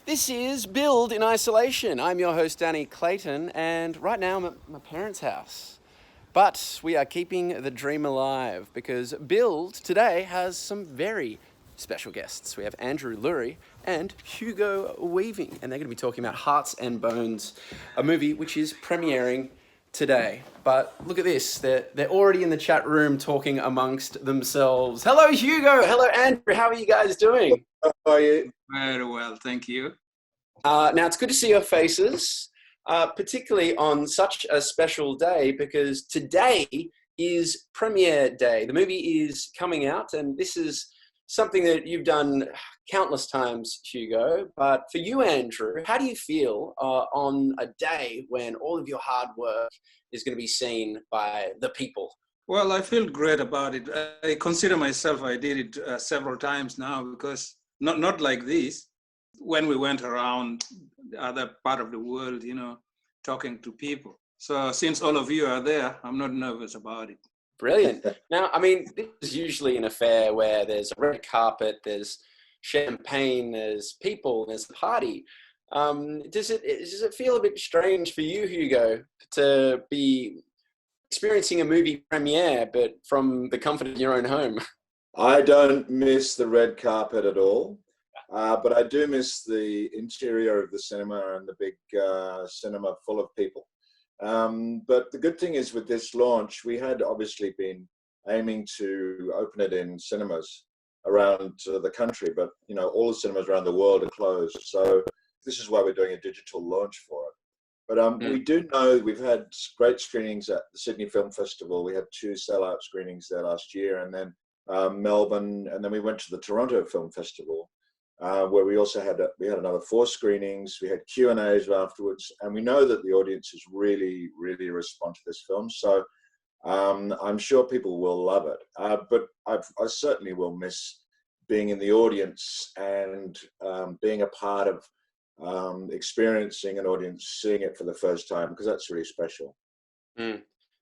This is Build in Isolation. I'm your host, Danny Clayton, and right now I'm at my parents' house. But we are keeping the dream alive because Build today has some very special guests. We have Andrew Luri and Hugo Weaving, and they're going to be talking about Hearts and Bones, a movie which is premiering today. But look at this, they're already in the chat room talking amongst themselves. Hello, Hugo. Hello, Andrew. How are you guys doing? How are you? Very well, thank you. Now, it's good to see your faces, particularly on such a special day, because today is premiere day. The movie is coming out, and this is something that you've done countless times, Hugo. But for you, Andrew, how do you feel on a day when all of your hard work is going to be seen by the people? Well, I feel great about it. I consider myself, I did it several times now, because not like this, when we went around the other part of the world, talking to people. So since all of you are there, I'm not nervous about it. Brilliant. Now, I mean, this is usually an affair where there's a red carpet, there's champagne, there's people, there's a party. Does it feel a bit strange for you, Hugo, to be experiencing a movie premiere, but from the comfort of your own home? I don't miss the red carpet at all, but I do miss the interior of the cinema and the big cinema full of people. But the good thing is with this launch, we had obviously been aiming to open it in cinemas around the country, but all the cinemas around the world are closed. So this is why we're doing a digital launch for it. But we do know we've had great screenings at the Sydney Film Festival. We had 2 sellout screenings there last year, and then Melbourne, and then we went to the Toronto Film Festival, where we also had another 4 screenings. We had Q&As afterwards, and we know that the audiences really, really respond to this film. So I'm sure people will love it. But I certainly will miss being in the audience and being a part of experiencing an audience, seeing it for the first time, because that's really special.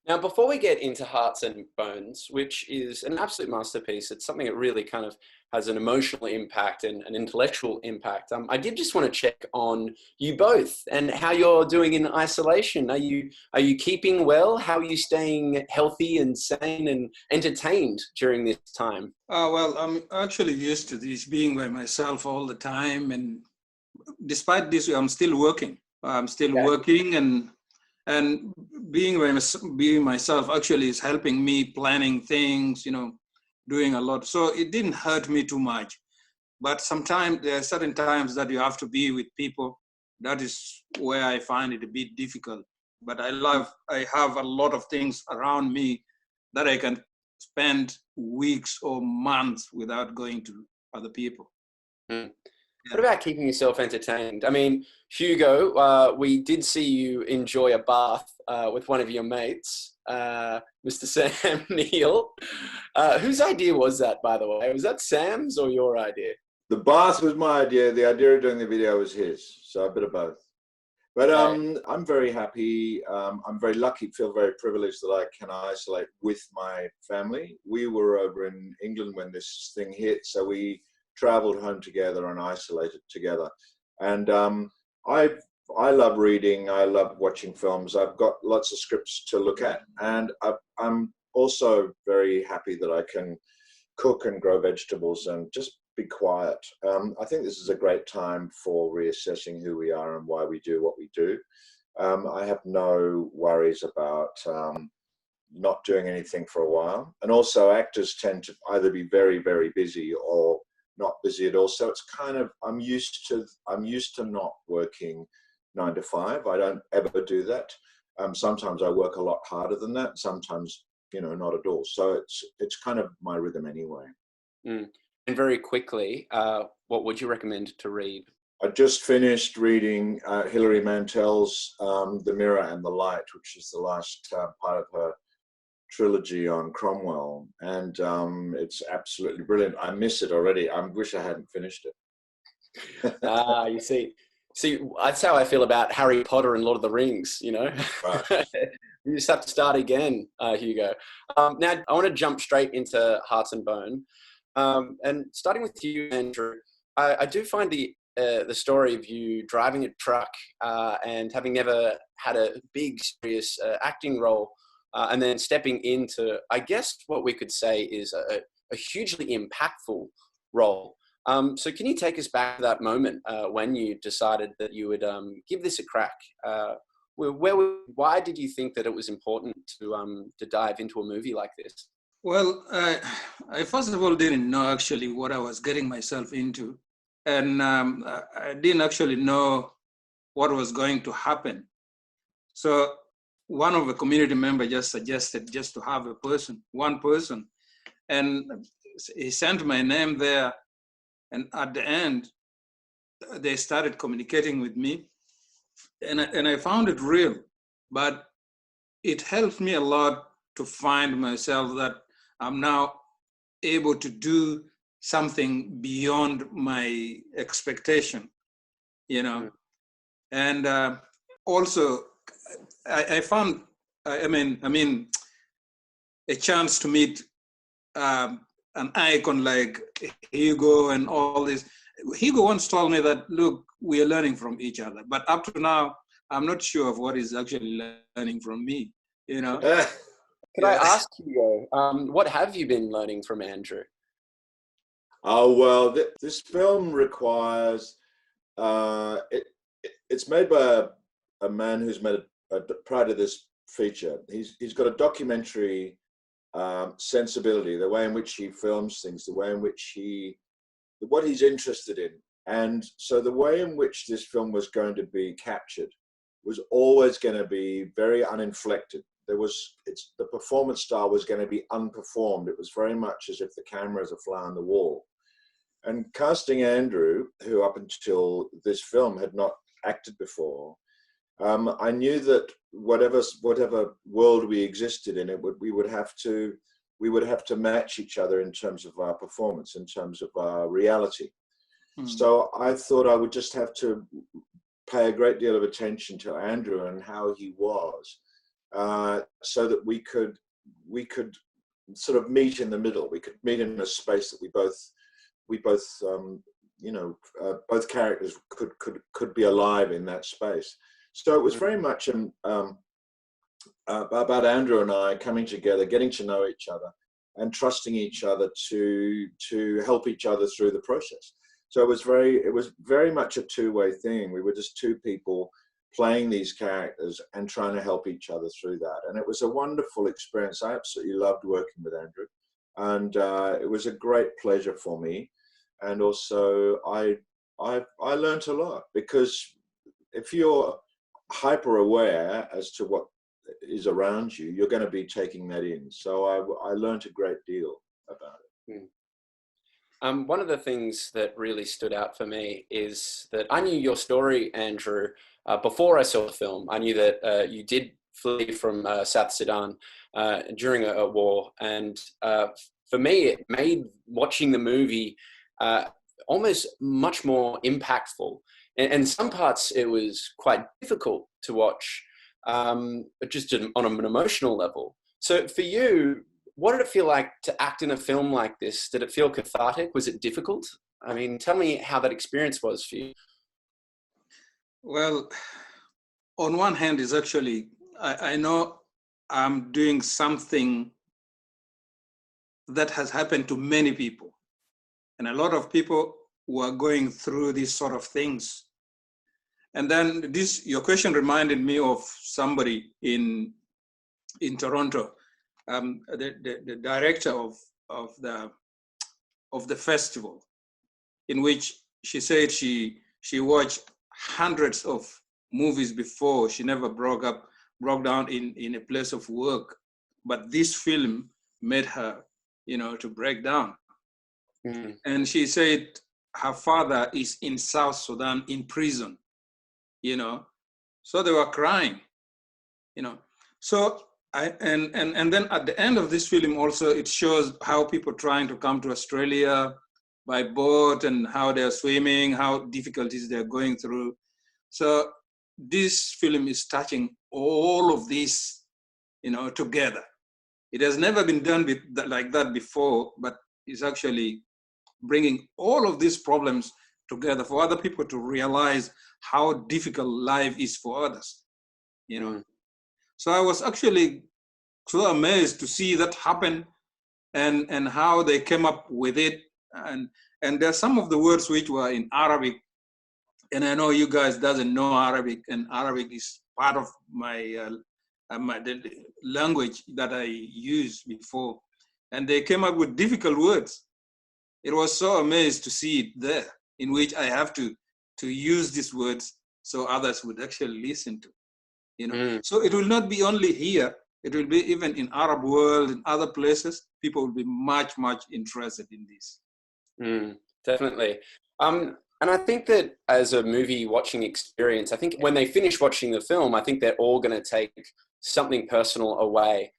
Now, before we get into Hearts and Bones, which is an absolute masterpiece, it's something that really kind of has an emotional impact and an intellectual impact. I did just want to check on you both and how you're doing in isolation. Are you keeping well? How are you staying healthy and sane and entertained during this time? Well, I'm actually used to this, being by myself all the time, and despite this, I'm still working. Working, and being myself actually is helping me planning things, doing a lot. So it didn't hurt me too much. But sometimes there are certain times that you have to be with people. That is where I find it a bit difficult. But I have a lot of things around me that I can spend weeks or months without going to other people. What about keeping yourself entertained? I mean, Hugo, we did see you enjoy a bath with one of your mates, Mr. Sam Neill. Whose idea was that, by the way? Was that Sam's or your idea? The bath was my idea. The idea of doing the video was his. So a bit of both. But I'm very happy. I'm very lucky, feel very privileged that I can isolate with my family. We were over in England when this thing hit, so we traveled home together and isolated together. And I love reading. I love watching films. I've got lots of scripts to look at, and I'm also very happy that I can cook and grow vegetables and just be quiet. I think this is a great time for reassessing who we are and why we do what we do. I have no worries about not doing anything for a while. And also actors tend to either be very, very busy or not busy at all. So it's kind of, I'm used to not working 9 to 5. I don't ever do that. Sometimes I work a lot harder than that. Sometimes, not at all. So it's kind of my rhythm anyway. And very quickly, what would you recommend to read? I just finished reading Hilary Mantel's The Mirror and the Light, which is the last part of her trilogy on Cromwell, and it's absolutely brilliant. I miss it already. I wish I hadn't finished it. You see, that's how I feel about Harry Potter and Lord of the Rings, Right. You just have to start again, Hugo. Now, I want to jump straight into Hearts and Bone. And starting with you, Andrew, I do find the the story of you driving a truck and having never had a big, serious acting role, and then stepping into, I guess, what we could say is a hugely impactful role. So can you take us back to that moment when you decided that you would give this a crack? Why did you think that it was important to dive into a movie like this? Well, I first of all didn't know actually what I was getting myself into. And I didn't actually know what was going to happen. So one of the community members just suggested just to have one person. And he sent my name there. And at the end, they started communicating with me. And I found it real. But it helped me a lot to find myself that I'm now able to do something beyond my expectation, you know. And also, I found, I mean, a chance to meet an icon like Hugo and all this. Hugo once told me that, look, we are learning from each other, but up to now, I'm not sure of what he's actually learning from me, you know. Can I ask you, what have you been learning from Andrew? Oh, well, this film requires, it's made by a man who's made prior to this feature. He's got a documentary sensibility, the way in which he films things, the way in which what he's interested in. And so the way in which this film was going to be captured was always going to be very uninflected. The performance style was going to be unperformed. It was very much as if the camera is a fly on the wall. And casting Andrew, who up until this film had not acted before, I knew that whatever world we existed in, we would have to match each other in terms of our performance, in terms of our reality. So I thought I would just have to pay a great deal of attention to Andrew and how he was, so that we could sort of meet in the middle. We could meet in a space that we both both characters could be alive in that space. So it was very much about Andrew and I coming together, getting to know each other, and trusting each other to help each other through the process. So it was very much a two-way thing. We were just two people playing these characters and trying to help each other through that. And it was a wonderful experience. I absolutely loved working with Andrew, and it was a great pleasure for me. And also, I learned a lot, because if you're hyper aware as to what is around you, you're going to be taking that in. So I learned a great deal about it. One of the things that really stood out for me is that I knew your story, Andrew, before I saw the film. I knew that you did flee from South Sudan during a war. And for me, it made watching the movie almost much more impactful. And some parts it was quite difficult to watch, just on an emotional level. So for you, what did it feel like to act in a film like this? Did it feel cathartic? Was it difficult? I mean, tell me how that experience was for you. Well, on one hand, is actually, I know I'm doing something that has happened to many people. And a lot of people who are going through these sort of things. And then your question reminded me of somebody in Toronto, the director of the festival, in which she said she watched hundreds of movies before. She never broke down in a place of work, but this film made her, to break down. Mm-hmm. And she said her father is in South Sudan in prison, so they were crying, So and then at the end of this film also, it shows how people trying to come to Australia by boat and how they're swimming, how difficulties they're going through. So this film is touching all of this, together. It has never been done like that before, but it's actually bringing all of these problems together, for other people to realize how difficult life is for others, you know. So I was actually so amazed to see that happen, and how they came up with it. And there are some of the words which were in Arabic, and I know you guys doesn't know Arabic, and Arabic is part of my the language that I used before, and they came up with difficult words. It was so amazed to see it there, in which I have to use these words so others would actually listen to, you know. So it will not be only here, it will be even in Arab world, in other places, people will be much interested in this. Definitely. And I think that as a movie watching experience, I think when they finish watching the film, I think they're all going to take something personal away.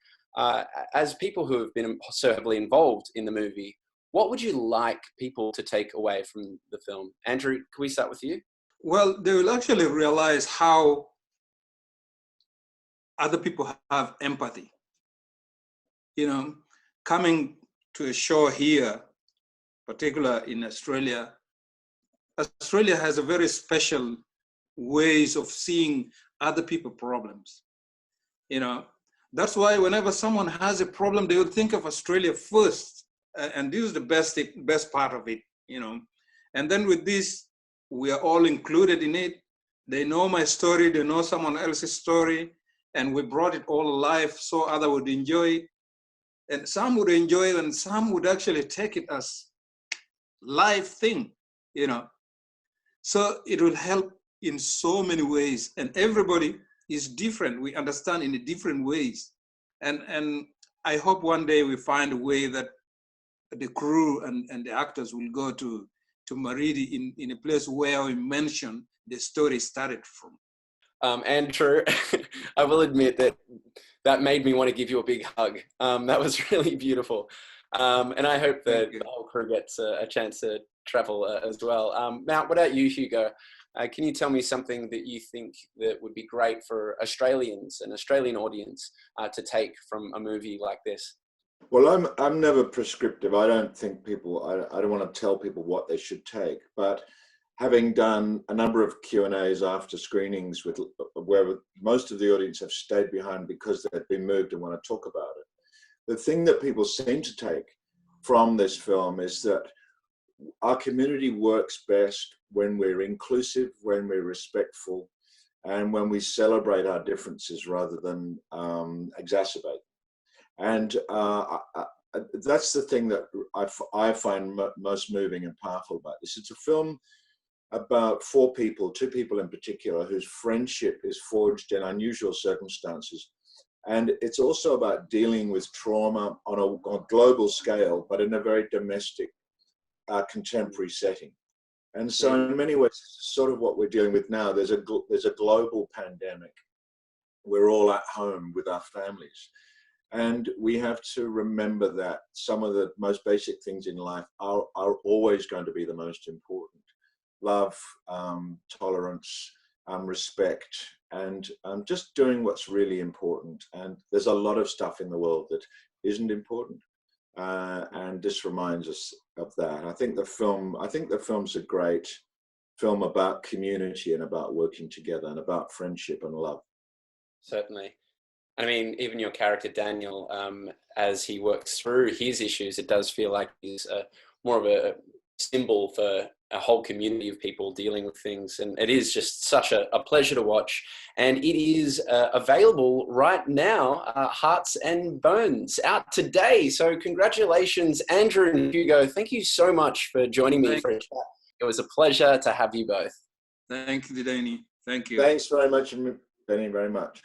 As people who have been so heavily involved in the movie, what would you like people to take away from the film? Andrew, can we start with you? Well, they will actually realize how other people have empathy. You know, coming to a show here, particularly in Australia, Australia has a very special ways of seeing other people's problems. You know, that's why whenever someone has a problem, they would think of Australia first. And this is the best part of it, you know. And then with this, we are all included in it. They know my story, they know someone else's story, and we brought it all alive so others would enjoy it. And some would enjoy it, and some would actually take it as live thing, you know. So it will help in so many ways, and everybody is different. We understand in different ways. And I hope one day we find a way that the crew and the actors will go to Maridi in a place where we mention the story started from. Andrew, I will admit that made me want to give you a big hug. That was really beautiful. And I hope that the whole crew gets a chance to travel as well. Now, what about you, Hugo? Can you tell me something that you think that would be great for Australians, an Australian audience, to take from a movie like this? Well, I'm never prescriptive. I don't think people, I don't want to tell people what they should take, but having done a number of Q&As after screenings where most of the audience have stayed behind because they've been moved and want to talk about it, the thing that people seem to take from this film is that our community works best when we're inclusive, when we're respectful, and when we celebrate our differences rather than exacerbate. And that's the thing that I find most moving and powerful about this. It's a film about four people, two people in particular, whose friendship is forged in unusual circumstances. And it's also about dealing with trauma on a global scale, but in a very domestic, contemporary setting. And so in many ways, sort of what we're dealing with now, there's a global pandemic. We're all at home with our families. And we have to remember that some of the most basic things in life are always going to be the most important. Love, tolerance, respect, and just doing what's really important. And there's a lot of stuff in the world that isn't important. And this reminds us of that. I think the film's a great film about community and about working together and about friendship and love. Certainly. I mean, even your character, Daniel, as he works through his issues, it does feel like he's more of a symbol for a whole community of people dealing with things. And it is just such a pleasure to watch. And it is available right now, Hearts and Bones, out today. So congratulations, Andrew and Hugo. Thank you so much for joining me for a chat. It was a pleasure to have you both. Thank you, Danny. Thank you. Thanks very much, Danny, very much.